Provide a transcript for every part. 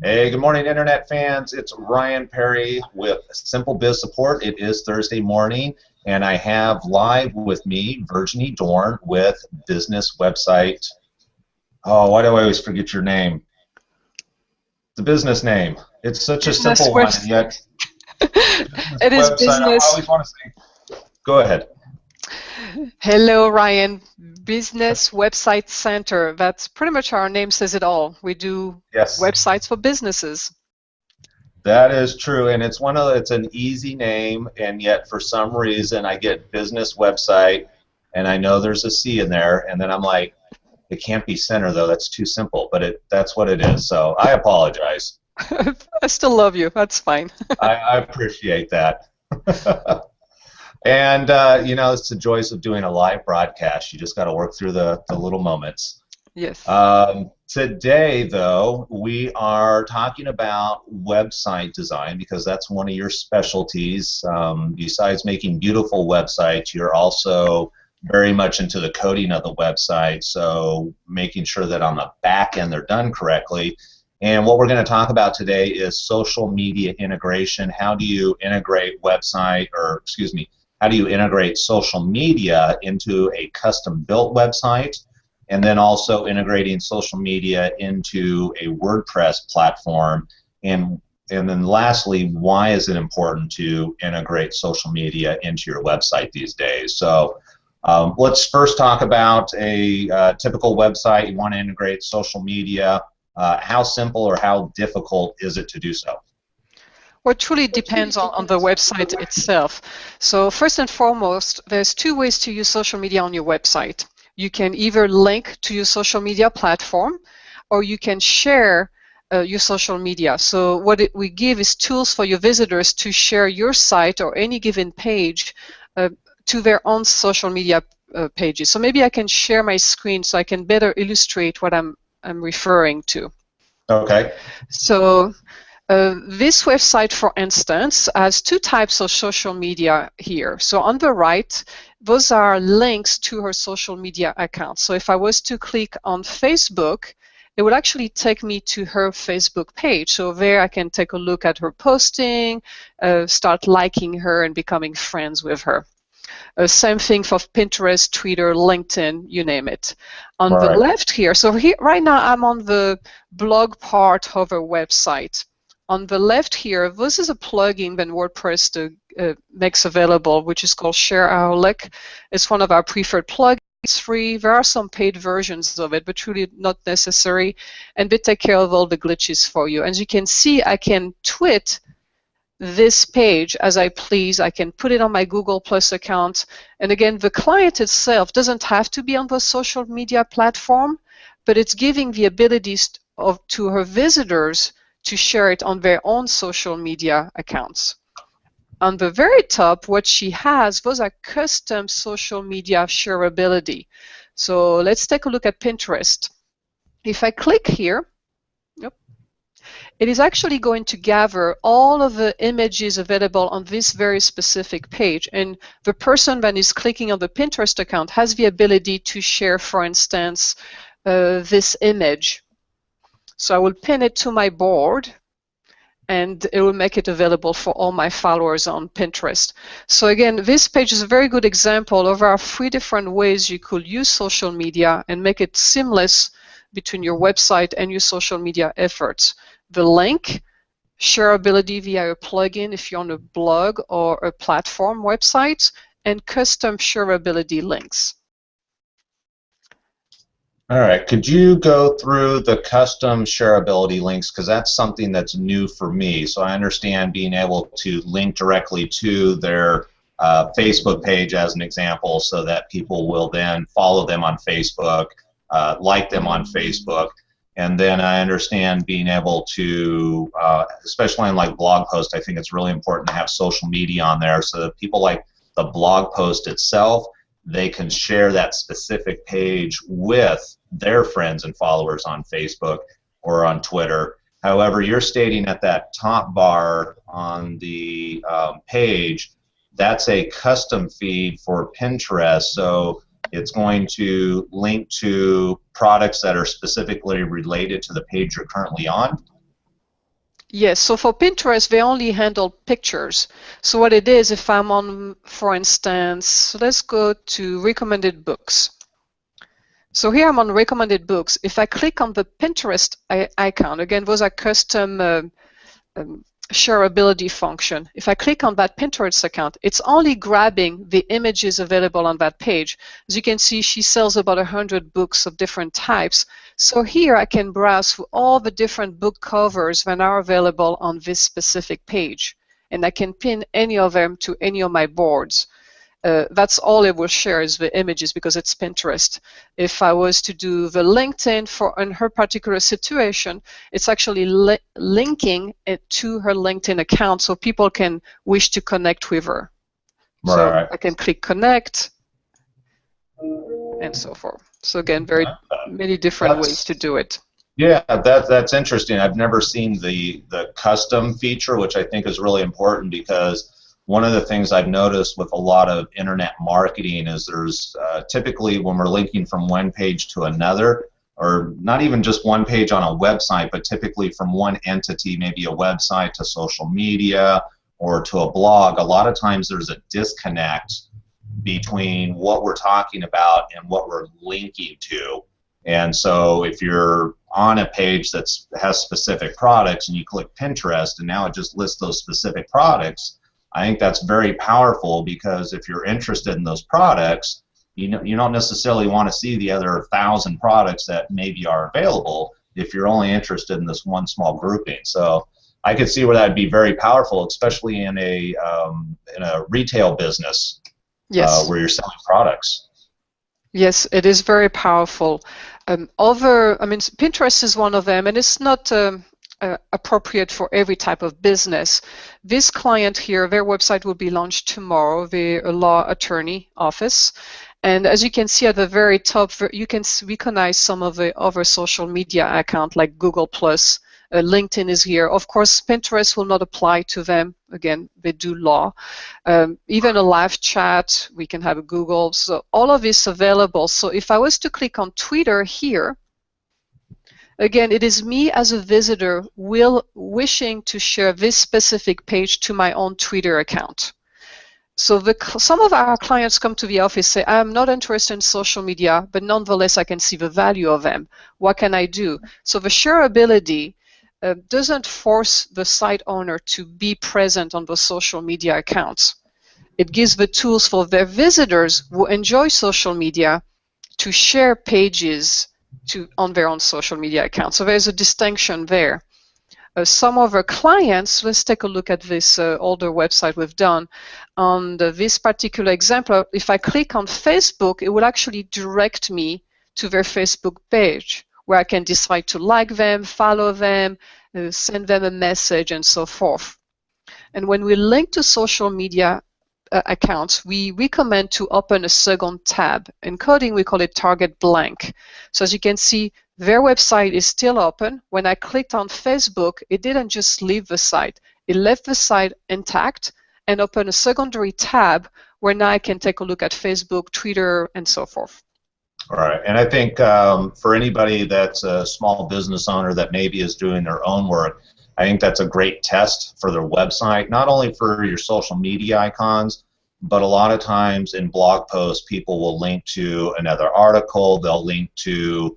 Hey, good morning, Internet fans. It's Ryan Perry with Simple Biz Support. It is Thursday morning, and I have live with me Virginie Dorn with business website. Oh, why do I always forget your name? The business name. It's such a Business simple one, and website. yet business It is website. I business. always want to say, go ahead. Hello, Ryan. Business Website Center. That's pretty much our name says it all. We do Yes. websites for businesses. That is true, and it's an easy name, and yet for some reason I get business website, and I know there's a C in there, and then I'm like, it can't be center though. That's too simple, but that's what it is. So I apologize. I still love you. That's fine. I appreciate that. And it's the joys of doing a live broadcast. You just got to work through the little moments. Yes. Today, though, we are talking about website design because that's one of your specialties. Besides making beautiful websites, you're also very much into the coding of the website, so making sure that on the back end they're done correctly. And what we're going to talk about today is social media integration. How do you integrate how do you integrate social media into a custom-built website? And then also integrating social media into a WordPress platform. And then lastly, why is it important to integrate social media into your website these days? So let's first talk about a typical website. You want to integrate social media. How simple or how difficult is it to do so? Well, it truly depends on the website itself. So first and foremost, there's two ways to use social media on your website. You can either link to your social media platform, or you can share your social media. So what we give is tools for your visitors to share your site or any given page to their own social media pages. So maybe I can share my screen so I can better illustrate what I'm referring to. Okay. So this website, for instance, has two types of social media here. So on the right, those are links to her social media account. So if I was to click on Facebook, it would actually take me to her Facebook page. So there I can take a look at her posting, start liking her and becoming friends with her. Same thing for Pinterest, Twitter, LinkedIn, you name it. On the left here, so here right now I'm on the blog part of her website. On the left here, this is a plugin that WordPress makes available, which is called Shareaholic. It's one of our preferred plugins. It's free. There are some paid versions of it, but really not necessary. And they take care of all the glitches for you. As you can see, I can tweet this page as I please. I can put it on my Google Plus account. And again, the client itself doesn't have to be on the social media platform, but it's giving the abilities to her visitors to share it on their own social media accounts. On the very top, what she has, those are custom social media shareability. So let's take a look at Pinterest. If I click here, it is actually going to gather all of the images available on this very specific page. And the person that is clicking on the Pinterest account has the ability to share, for instance, this image. So I will pin it to my board, and it will make it available for all my followers on Pinterest. So again, this page is a very good example of our 3 different ways you could use social media and make it seamless between your website and your social media efforts. The link, shareability via a plugin if you're on a blog or a platform website, and custom shareability links. All right, could you go through the custom shareability links, because that's something that's new for me. So I understand being able to link directly to their Facebook page as an example, so that people will then follow them on Facebook, like them on Facebook. And then I understand being able to, especially in like blog posts, I think it's really important to have social media on there so that people like the blog post itself, they can share that specific page with their friends and followers on Facebook or on Twitter. However, you're stating at that top bar on the page, that's a custom feed for Pinterest. So It's going to link to products that are specifically related to the page you're currently on. Yes, so for Pinterest, they only handle pictures. So what it is, if I'm on, for instance, let's go to recommended books. So here I'm on recommended books. If I click on the Pinterest icon, again, those are custom shareability function. If I click on that Pinterest account, it's only grabbing the images available on that page. As you can see, she sells about 100 books of different types. So here I can browse through all the different book covers that are available on this specific page. And I can pin any of them to any of my boards. That's all it will share is the images because it's Pinterest. If I was to do the LinkedIn in her particular situation, it's actually linking it to her LinkedIn account so people can wish to connect with her. Right. So I can click connect and so forth. So again, very many different ways to do it. Yeah, that's interesting. I've never seen the custom feature, which I think is really important because one of the things I've noticed with a lot of internet marketing is there's typically when we're linking from one page to another, or not even just one page on a website, but typically from one entity, maybe a website to social media or to a blog, a lot of times there's a disconnect between what we're talking about and what we're linking to. And so if you're on a page that has specific products and you click Pinterest and now it just lists those specific products, I think that's very powerful because if you're interested in those products, you don't necessarily want to see the other 1,000 products that maybe are available if you're only interested in this one small grouping. So I could see where that would be very powerful, especially in a retail business. Yes. Where you're selling products. Yes, it is very powerful. Pinterest is one of them, and it's not appropriate for every type of business. This client here, their website will be launched tomorrow. They're a law attorney office. And as you can see at the very top, you can recognize some of the other social media accounts like Google+. LinkedIn is here. Of course, Pinterest will not apply to them. Again, they do law. Even a live chat, we can have a Google. So all of this available. So if I was to click on Twitter here, again, it is me as a visitor wishing to share this specific page to my own Twitter account. So some of our clients come to the office and say, I'm not interested in social media, but nonetheless, I can see the value of them. What can I do? So the shareability doesn't force the site owner to be present on the social media accounts. It gives the tools for their visitors who enjoy social media to share pages on their own social media accounts. So there's a distinction there. Some of our clients, let's take a look at this older website we've done. On this particular example, if I click on Facebook, it will actually direct me to their Facebook page where I can decide to like them, follow them, send them a message, and so forth. And when we link to social media accounts, we recommend to open a second tab. In coding, we call it target blank. So as you can see, their website is still open. When I clicked on Facebook, it didn't just leave the site. It left the site intact and opened a secondary tab where now I can take a look at Facebook, Twitter, and so forth. All right, and I think for anybody that's a small business owner that maybe is doing their own work, I think that's a great test for their website, not only for your social media icons, but a lot of times in blog posts, people will link to another article, they'll link to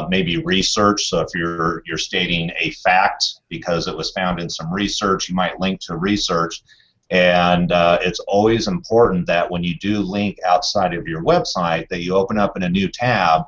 maybe research. So if you're stating a fact because it was found in some research, you might link to research. And it's always important that when you do link outside of your website that you open up in a new tab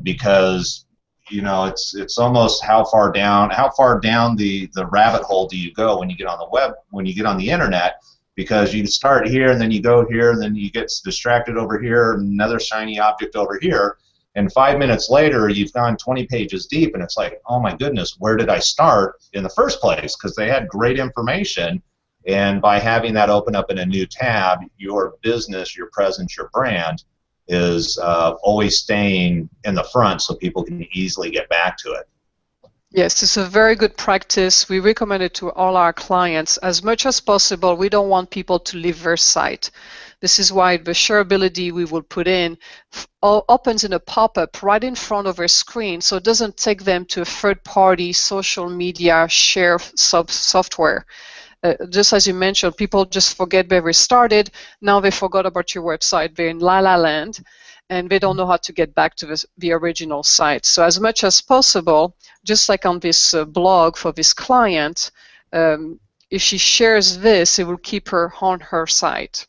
because it's almost how far down the rabbit hole do you go when you get on the web, when you get on the internet, because you start here and then you go here and then you get distracted over here, another shiny object over here, and 5 minutes later you've gone 20 pages deep and it's like, oh my goodness, where did I start in the first place? Because they had great information. And by having that open up in a new tab, your business, your presence, your brand is always staying in the front so people can easily get back to it. Yes, it's a very good practice. We recommend it to all our clients. As much as possible, we don't want people to leave their site. This is why the shareability we will put in opens in a pop-up right in front of their screen, so it doesn't take them to a third-party social media share software. Just as you mentioned, people just forget where they started. Now they forgot about your website. They're in La La Land, and they don't know how to get back to the original site. So as much as possible, just like on this blog for this client, if she shares this, it will keep her on her site.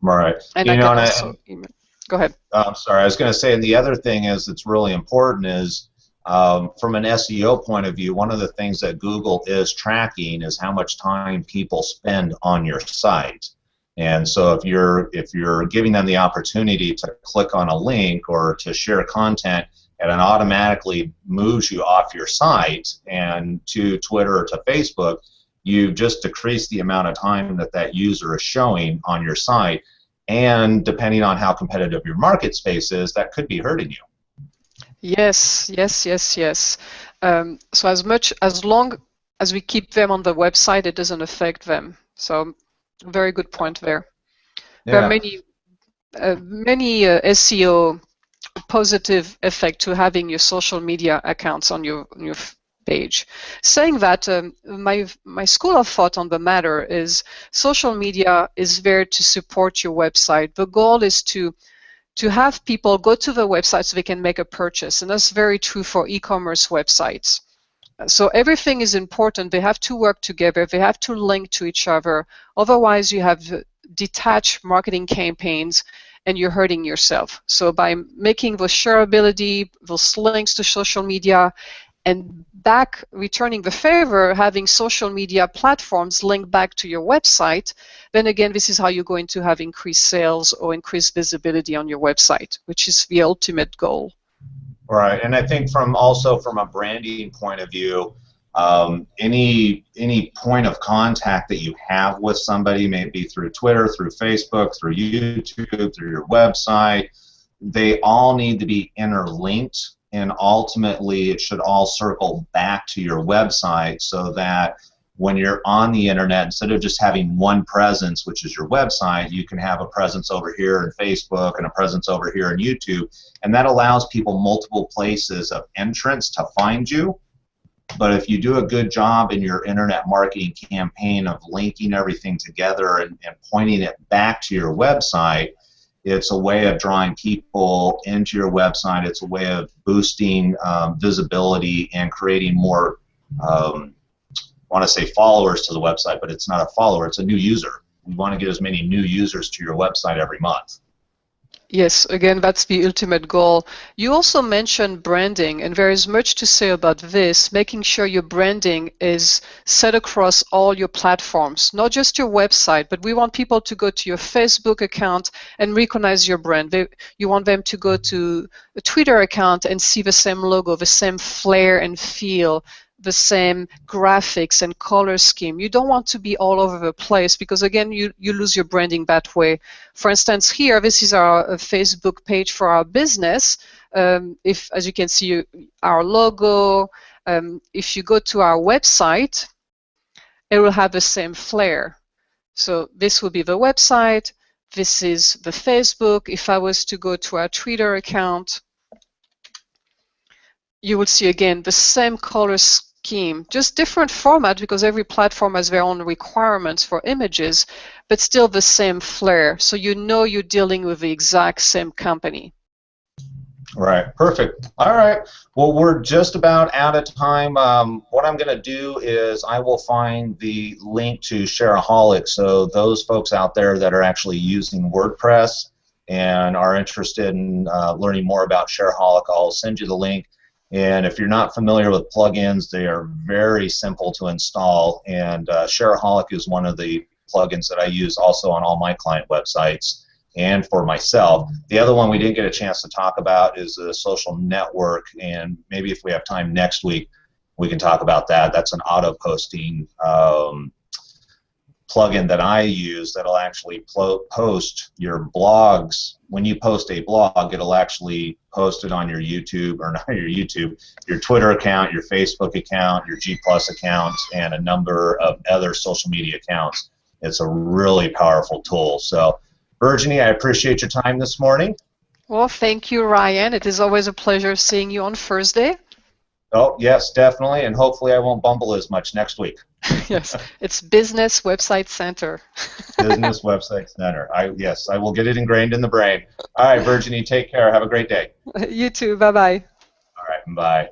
Right. And I You know, can and also email. Go ahead. I'm sorry, I was going to say, and the other thing is that's really important is from an SEO point of view, one of the things that Google is tracking is how much time people spend on your site. And so if you're giving them the opportunity to click on a link or to share content, and it automatically moves you off your site and to Twitter or to Facebook, you just decrease the amount of time that that user is showing on your site. And depending on how competitive your market space is, that could be hurting you. Yes, yes, yes, yes. So as long as we keep them on the website, it doesn't affect them. So very good point there. There are Yeah. many SEO positive effect to having your social media accounts on your page. Saying that, my school of thought on the matter is social media is there to support your website. The goal is to have people go to the website so they can make a purchase, and that's very true for e-commerce websites. So everything is important. They have to work together. They have to link to each other. Otherwise, you have detached marketing campaigns and you're hurting yourself. So by making the shareability, those links to social media, and back returning the favor, having social media platforms link back to your website, then again, this is how you're going to have increased sales or increased visibility on your website, which is the ultimate goal. Right, and I think also from a branding point of view, any point of contact that you have with somebody, maybe through Twitter, through Facebook, through YouTube, through your website, they all need to be interlinked, and ultimately it should all circle back to your website so that when you're on the internet, instead of just having one presence, which is your website, you can have a presence over here in Facebook and a presence over here in YouTube, and that allows people multiple places of entrance to find you. But if you do a good job in your internet marketing campaign of linking everything together and pointing it back to your website, it's a way of drawing people into your website. It's a way of boosting visibility and creating more I want to say followers to the website, but it's not a follower, it's a new user. You want to get as many new users to your website every month. Yes, again, that's the ultimate goal. You also mentioned branding, and there is much to say about this, making sure your branding is set across all your platforms, not just your website, but we want people to go to your Facebook account and recognize your brand. You want them to go to a Twitter account and see the same logo, the same flair and feel, the same graphics and color scheme. You don't want to be all over the place because, again, you lose your branding that way. For instance, here, this is our Facebook page for our business. If, as you can see, our logo, if you go to our website, it will have the same flair. So this will be the website. This is the Facebook. If I was to go to our Twitter account, you will see, again, the same color scheme, just different format because every platform has their own requirements for images, but still the same flair. So you know you're dealing with the exact same company. Right, perfect. All right, well, we're just about out of time. What I'm going to do is I will find the link to Shareaholic, so those folks out there that are actually using WordPress and are interested in learning more about Shareaholic, I'll send you the link. And if you're not familiar with plugins, they are very simple to install, and Shareaholic is one of the plugins that I use also on all my client websites and for myself. The other one we didn't get a chance to talk about is the social network, and maybe if we have time next week, we can talk about that. That's an auto-posting plugin that I use that'll actually post your blogs. When you post a blog, it'll actually post it on your YouTube, or not your YouTube, your Twitter account, your Facebook account, your G Plus account, and a number of other social media accounts. It's a really powerful tool. So, Virginie, I appreciate your time this morning. Well, thank you, Ryan. It is always a pleasure seeing you on Thursday. Oh, yes, definitely, and hopefully I won't bumble as much next week. Yes, it's Business Website Center. Business Website Center. Yes, I will get it ingrained in the brain. All right, Virginie, take care. Have a great day. You too. Bye-bye. All right, bye.